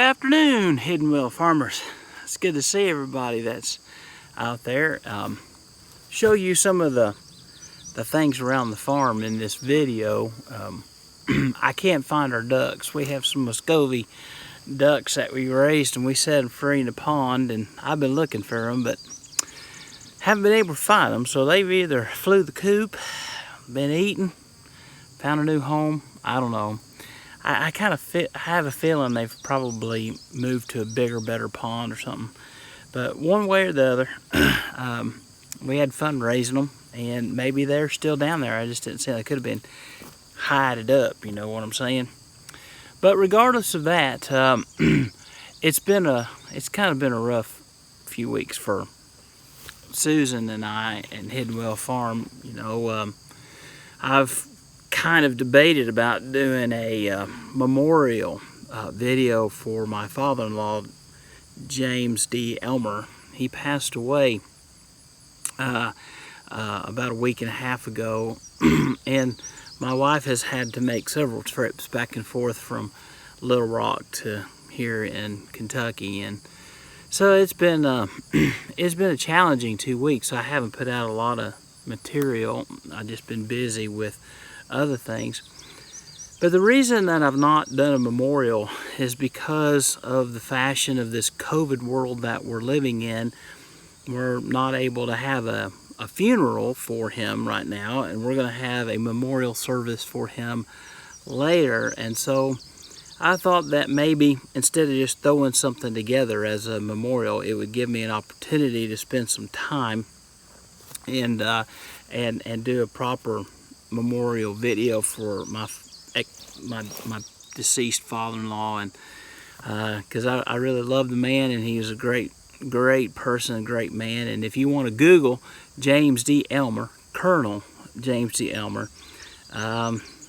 afternoon, HyddenWell farmers. It's good to see everybody that's out there. Show you some of the things around the farm in this video. I can't find our ducks. We have some Muscovy ducks that we raised and we set them free in the pond, and I've been looking for them but haven't been able to find them. So they've either flew the coop, been eaten, found a new home. I don't know. I kind of have a feeling they've probably moved to a bigger, better pond or something. But one way or the other, we had fun raising them, and maybe they're still down there. I just didn't see them. They could have been hided up, you know what I'm saying? But regardless of that, it's kind of been a rough few weeks for Susan and I and HyddenWell Farm. You know, I've kind of debated about doing a memorial video for my father-in-law, James D. Elmer. He passed away about a week and a half ago, and my wife has had to make several trips back and forth from Little Rock to here in Kentucky, and so it's been a challenging 2 weeks. I haven't put out a lot of material. I've just been busy with other things. But the reason that I've not done a memorial is because of the fashion of this COVID world that we're living in. We're not able to have a funeral for him right now, and we're going to have a memorial service for him later. And so I thought that maybe instead of just throwing something together as a memorial, it would give me an opportunity to spend some time and do a proper memorial video for my deceased father-in-law, and because I really love the man, and he was a great person, a great man. And if you want to Google James D. Elmer, Colonel James D. Elmer,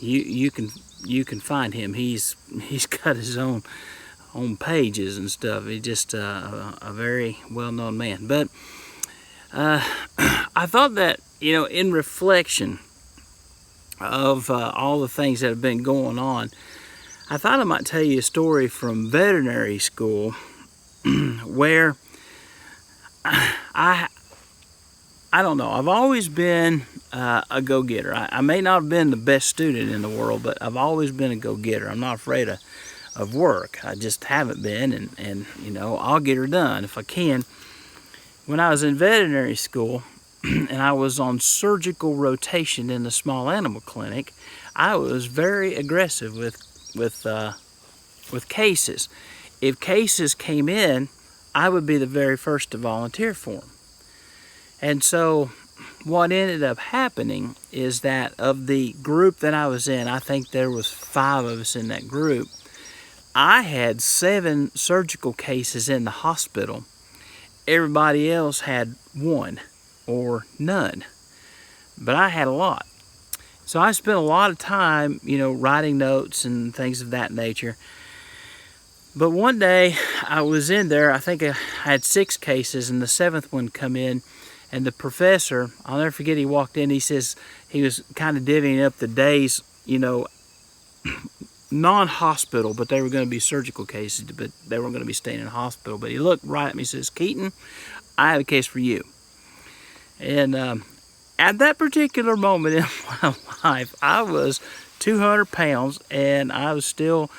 you can find him. He's got his own pages and stuff. He's just a very well-known man. But I thought that, you know, in reflection of all the things that have been going on, I thought I might tell you a story from veterinary school where I don't know, I've always been a go-getter. I may not have been the best student in the world, but I've always been a go-getter. I'm not afraid of work. I just haven't been, and you know, I'll get her done if I can. When I was in veterinary school and I was on surgical rotation in the small animal clinic, I was very aggressive with cases. If cases came in, I would be the very first to volunteer for them. And so what ended up happening is that of the group that I was in, I think there was 5 of us in that group, I had 7 surgical cases in the hospital. Everybody else had 1 or none, but I had a lot. So I spent a lot of time, you know, writing notes and things of that nature. But one day I was in there, I think I had 6 cases, and the 7th one come in, and the professor, I'll never forget, he walked in, he says, he was kind of divvying up the days, you know, non-hospital, but they were going to be surgical cases, but they weren't going to be staying in the hospital. But he looked right at me and says, "Keaton, I have a case for you." And at that particular moment in my life, I was 200 pounds, and I was still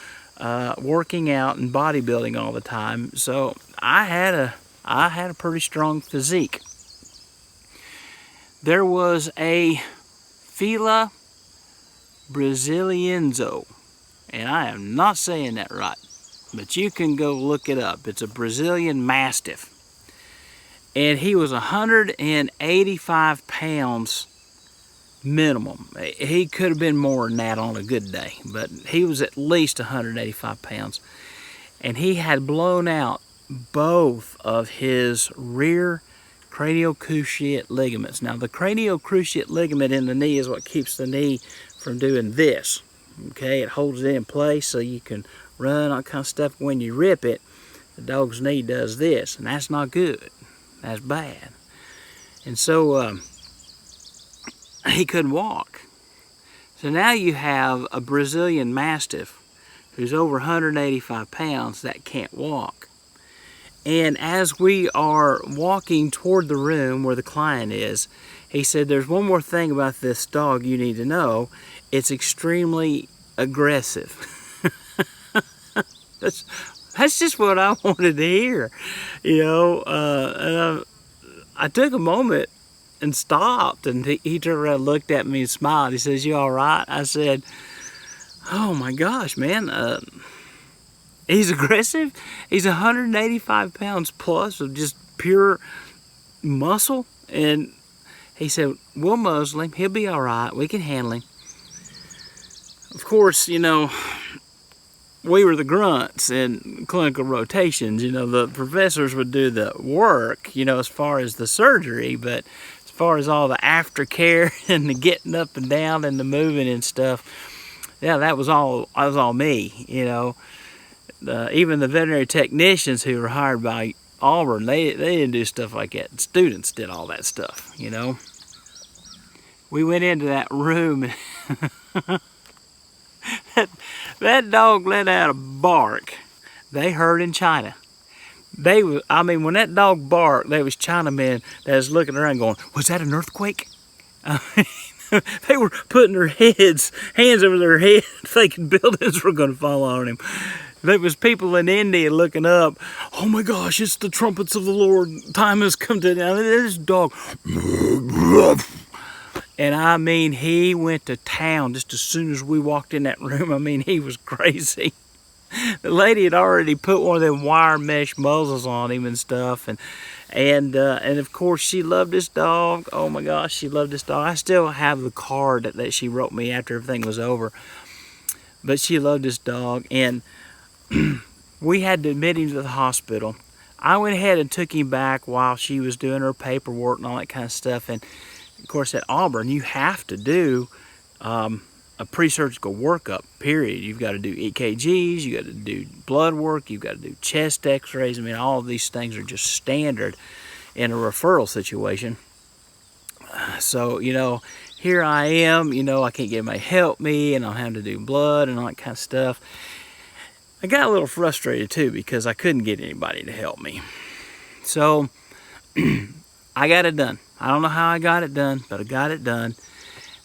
working out and bodybuilding all the time. So I had a pretty strong physique. There was a Fila Brasilienzo, and I am not saying that right, but you can go look it up. It's a Brazilian Mastiff. And he was 185 pounds minimum. He could have been more than that on a good day, but he was at least 185 pounds. And he had blown out both of his rear cranial cruciate ligaments. Now, the cranial cruciate ligament in the knee is what keeps the knee from doing this. Okay, it holds it in place so you can run, all kind of stuff. When you rip it, the dog's knee does this, and that's not good. That's bad. And so he couldn't walk. So now you have a Brazilian Mastiff who's over 185 pounds that can't walk. And as we are walking toward the room where the client is, he said, there's one more thing about this dog you need to know. It's extremely aggressive. That's just what I wanted to hear, you know. And I took a moment and stopped, and he turned around and looked at me and smiled. He says, "You all right?" I said, "Oh my gosh, man, he's aggressive. He's 185 pounds plus of just pure muscle." And he said, "We'll muzzle him. He'll be all right. We can handle him." Of course, you know, we were the grunts in clinical rotations. You know, the professors would do the work, you know, as far as the surgery, but as far as all the aftercare and the getting up and down and the moving and stuff, yeah, that was all me, you know. Even the veterinary technicians who were hired by Auburn, they didn't do stuff like that. Students did all that stuff, you know. We went into that room and that dog let out a bark they heard in China. I mean, when that dog barked, there was Chinamen that was looking around going, "Was that an earthquake?" They were putting their hands over their head, thinking buildings were going to fall on him. There was people in India looking up. "Oh my gosh, it's the trumpets of the Lord. Time has come to now." This dog, and I mean, he went to town just as soon as we walked in that room. I mean, he was crazy. The lady had already put one of them wire mesh muzzles on him and stuff, and of course she loved this dog. Oh my gosh, she loved this dog. I still have the card that she wrote me after everything was over. But she loved this dog, and we had to admit him to the hospital. I went ahead and took him back while she was doing her paperwork and all that kind of stuff. And of course, at Auburn, you have to do a pre-surgical workup, period. You've got to do EKGs, you got to do blood work, you've got to do chest x-rays. I mean, all of these things are just standard in a referral situation. So, you know, here I am, you know, I can't get anybody to help me, and I'm having to do blood and all that kind of stuff. I got a little frustrated too because I couldn't get anybody to help me. So I got it done. I don't know how I got it done, but I got it done.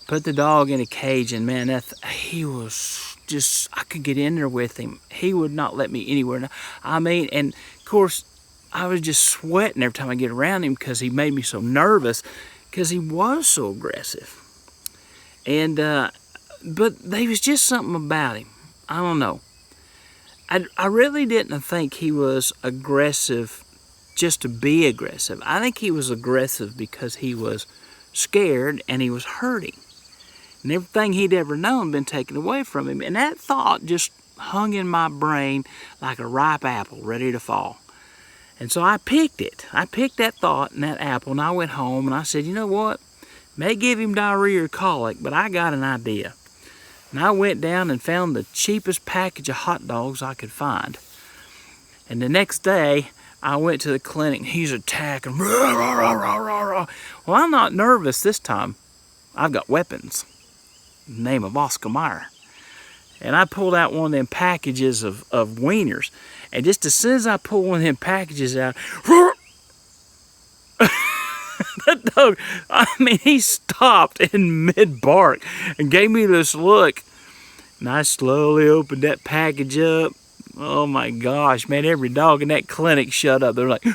Put the dog in a cage, and man, he was just, I could get in there with him. He would not let me anywhere. I mean, and of course, I was just sweating every time I get around him because he made me so nervous because he was so aggressive. And, but there was just something about him. I don't know. I really didn't think he was aggressive just to be aggressive. I think he was aggressive because he was scared and he was hurting. And everything he'd ever known been taken away from him. And that thought just hung in my brain like a ripe apple ready to fall. And so I picked it. I picked that thought and that apple, and I went home and I said, you know what? May give him diarrhea or colic, but I got an idea. And I went down and found the cheapest package of hot dogs I could find. And the next day, I went to the clinic, and he's attacking. Rah, rah, rah, rah, rah, rah. Well, I'm not nervous this time. I've got weapons. In the name of Oscar Mayer. And I pulled out one of them packages of wieners. And just as soon as I pulled one of them packages out, that dog, I mean, he stopped in mid-bark and gave me this look. And I slowly opened that package up. Oh my gosh, man, every dog in that clinic shut up. They're like, and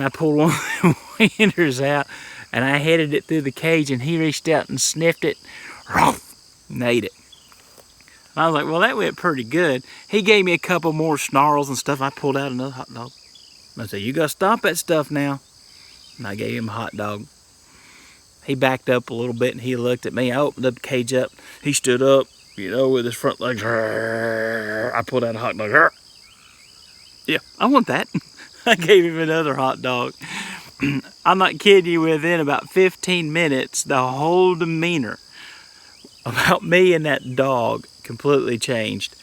I pulled one of them wieners out, and I headed it through the cage, and he reached out and sniffed it, and ate it. And I was like, well, that went pretty good. He gave me a couple more snarls and stuff. I pulled out another hot dog. I said, you gotta stop that stuff now. And I gave him a hot dog. He backed up a little bit and he looked at me. I opened up the cage up. He stood up, you know, with his front legs. I pulled out a hot dog. Yeah, I want that. I gave him another hot dog. I'm not kidding you, within about 15 minutes, the whole demeanor about me and that dog completely changed.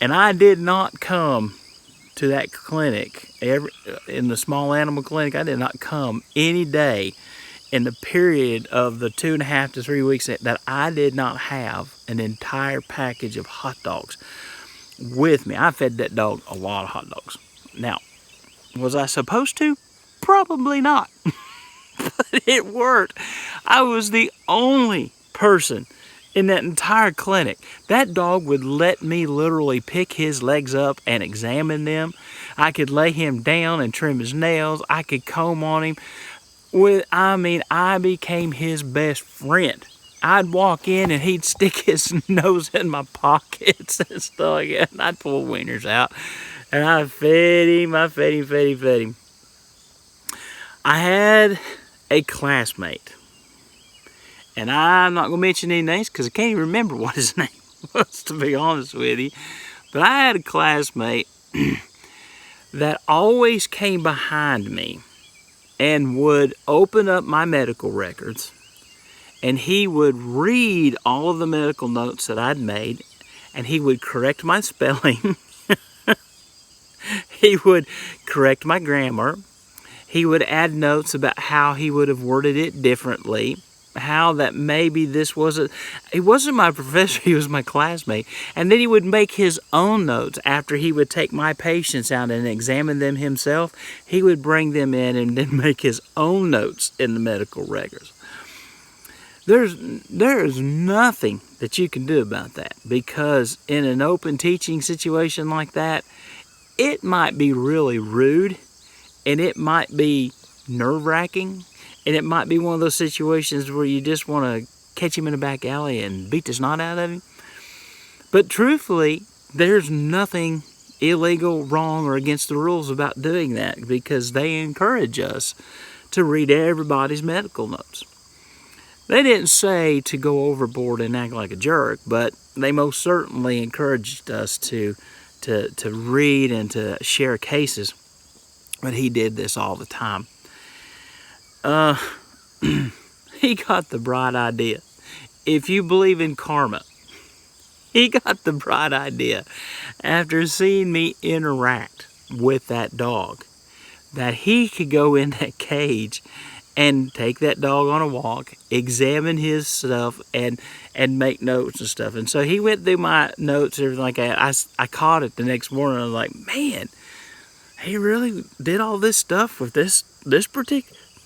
And I did not come to that clinic, in the small animal clinic, I did not come any day in the period of the 2.5 to 3 weeks that I did not have an entire package of hot dogs with me. I fed that dog a lot of hot dogs. Now, was I supposed to? Probably not. But it worked. I was the only person in that entire clinic. That dog would let me literally pick his legs up and examine them. I could lay him down and trim his nails. I could comb on him. I became his best friend. I'd walk in and he'd stick his nose in my pockets and stuff like that. And I'd pull wieners out. And I fed him. I had a classmate. And I'm not going to mention any names because I can't even remember what his name was, to be honest with you. But I had a classmate that always came behind me and would open up my medical records, and he would read all of the medical notes that I'd made, and he would correct my spelling. He would correct my grammar. He would add notes about how he would have worded it differently, how that maybe this wasn't, he wasn't my professor, he was my classmate. And then he would make his own notes after he would take my patients out and examine them himself. He would bring them in and then make his own notes in the medical records. There is nothing that you can do about that, because in an open teaching situation like that, it might be really rude, and it might be nerve-wracking, and it might be one of those situations where you just want to catch him in a back alley and beat the snot out of him. But truthfully, there's nothing illegal, wrong, or against the rules about doing that, because they encourage us to read everybody's medical notes. They didn't say to go overboard and act like a jerk, but they most certainly encouraged us to read and to share cases. But he did this all the time. He got the bright idea. If you believe in karma, he got the bright idea after seeing me interact with that dog that he could go in that cage and take that dog on a walk, examine his stuff, and make notes and stuff. And so he went through my notes and everything like that. I caught it the next morning. I was like, man, he really did all this stuff with this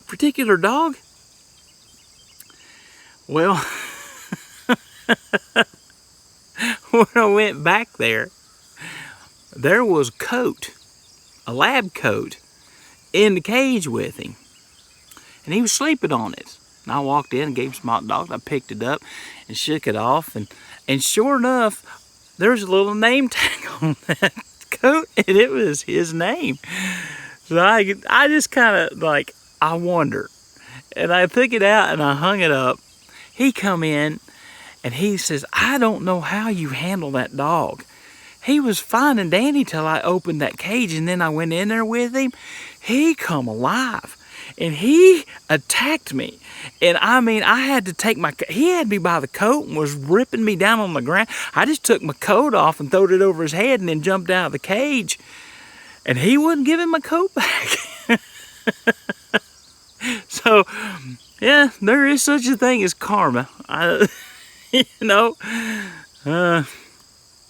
particular dog? Well, when I went back there was a lab coat, in the cage with him. And he was sleeping on it. And I walked in and gave him some hot dogs. I picked it up and shook it off. And sure enough, there's a little name tag on that coat, and it was his name. So I just kind of like, I wonder. And I took it out and I hung it up. He come in and he says, I don't know how you handle that dog. He was fine and dandy till I opened that cage, and then I went in there with him. He come alive. And he attacked me. And I mean, I had to take he had me by the coat and was ripping me down on the ground. I just took my coat off and throwed it over his head and then jumped out of the cage. And he wouldn't give him my coat back. So, yeah, there is such a thing as karma.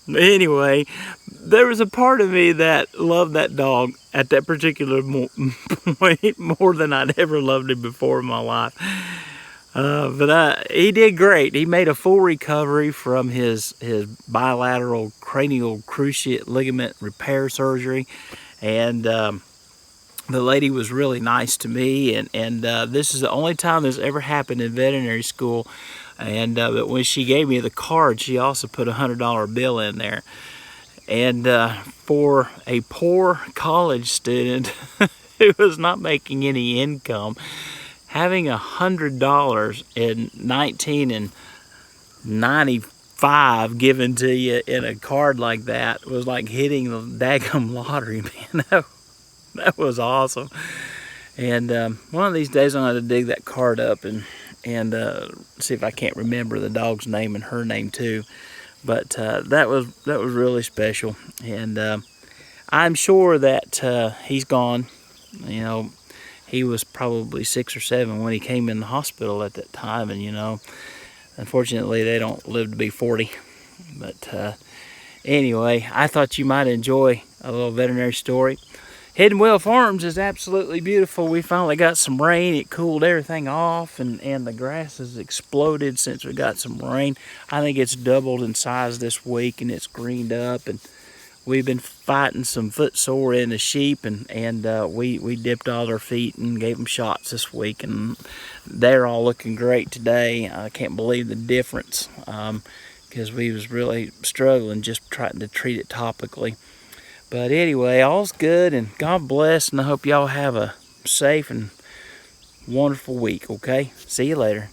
Anyway, there was a part of me that loved that dog at that particular point more than I'd ever loved him before in my life. But he did great. He made a full recovery from his bilateral cranial cruciate ligament repair surgery. And the lady was really nice to me. And this is the only time this ever happened in veterinary school. And but when she gave me the card, she also put a $100 bill in there. And for a poor college student who was not making any income, having $100 in 1995 given to you in a card like that was like hitting the daggum lottery, man. That was awesome. And one of these days I'm going to dig that card up and see if I can't remember the dog's name and her name too. But that was really special, and I'm sure that he's gone. You know, he was probably 6 or 7 when he came in the hospital at that time, and unfortunately they don't live to be 40. But anyway, I thought you might enjoy a little veterinary story. HyddenWell Farms is absolutely beautiful. We finally got some rain. It cooled everything off, and the grass has exploded since we got some rain. I think it's doubled in size this week, and it's greened up. And we've been fighting some foot sore in the sheep, and we dipped all their feet and gave them shots this week, and they're all looking great today. I can't believe the difference, because we was really struggling just trying to treat it topically. But anyway, all's good, and God bless, and I hope y'all have a safe and wonderful week, okay? See you later.